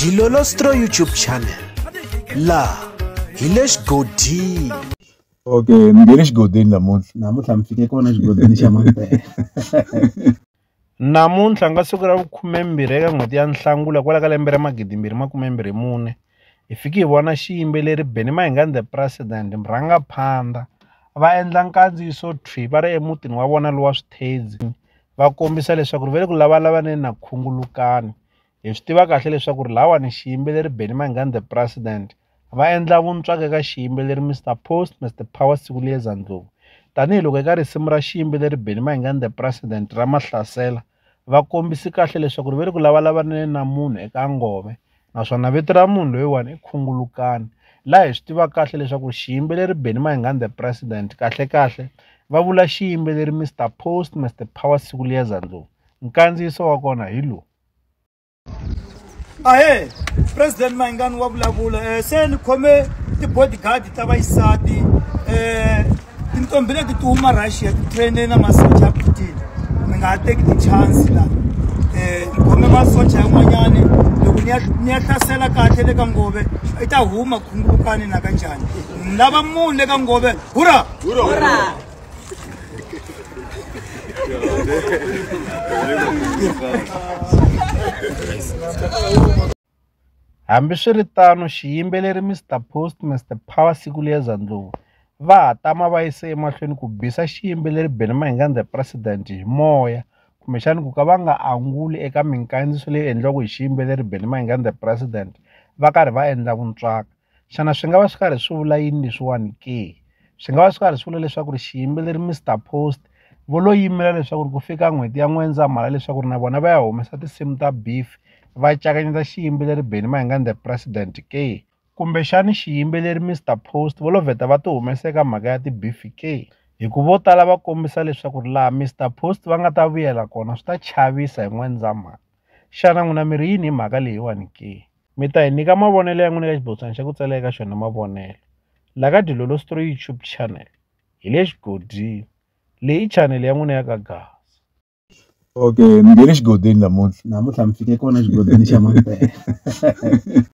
Dilolostro YouTube channel. La Hilesh Godi. Okay, ngenish godini namuntlha mfike kona xigodini xa Mampela. Namuntlha nga siku ra 12 eka n'hweti ya Nhlangula kwala ka lembe ra 2024 hi fiki hi vona xiyimbeleri Mayengani the President murhangaphandla va endla nkandziyiso thwi va ri emutini wa vona lowa Swithezi va kombisa leswaku ve le ku lavalavaneni na Khungulukani. Hi swi tiva kahle leswaku lawani xiyimbeleri Mayengani the President va endla vuntswaka eka xiyimbeleri Mr Post Mr Power siku liya Ndlovu. Tanihiloko eka risimu ra xiyimbeleri Mayengani the President ra mahlasela va kombisi kahle leswaku ve le ku lavalavaneni na munhu eka ngome, naswona vito ra munhu loyiwani i Khungulukani. Laha hi swi tiva kahle leswaku xiyimbeleri Mayengani the President kahle va vula xiyimbeleri Mr Post Mr Power siku liya Ndlovu. Nkandziyiso wa kona hi lowu. Ahe, President Mayengani wa vulavula se ni khome ti-bodyguard ta vaisati tintombi leti ti huma Russia ti traine na masocha ya Putin. Ni nga teki ti-chance la ni khome masocha yan'wanyani loko ni ya hlasela kahle le ka ngove i ta huma Khungulukani na kanjani. Ni lava munhu le ka ngove hurra hurra. Hambiswiritano xiyimbeleri Mr Post Mr Power siku liya Ndlovu va ha tama va yise emahlweni ku bisa xiyimbeleri Mayengani the President hi moya, kumbexani ku ka va nga anguli eka minkandziyiso leyi endliwaka hi xiyimbeleri Mayengani the President va karhi va endla vuntswaka. Xana swi nga va swi karhi swi vula yini leswiwani ke? Swi nga va swi karhi swi vula leswaku xiyimbeleri Mr Post vo lo yimela leswaku ku fika n'hweti ya N'wendzamhala leswaku na vona va ya humesa tinsimu ta beef va cakanyeta xiyimbeleri Mayengani the President ke? Kumbexani xiyimbeleri Mr Post vo lo vheta va ti humesa eka mhaka ya ti-beef ke? Hi ku vo tala va kombisa leswaku laha Mr Post va nga ta vuyela kona swi ta chavisa hi N'wendzamhala. Xana n'wina mi ri yini hi mhaka leyiwani ke? Mi ta hi nyika mavonelo ya n'wina eka xibokisana xa ku tsala eka xona mavonelo la ka Dilolostro YouTube channel hi le xigodini. Leyi channel ya n'wina ya ka Gas. Okay, ngenish godini namuntlha mfike kona xigodini xa Mampela.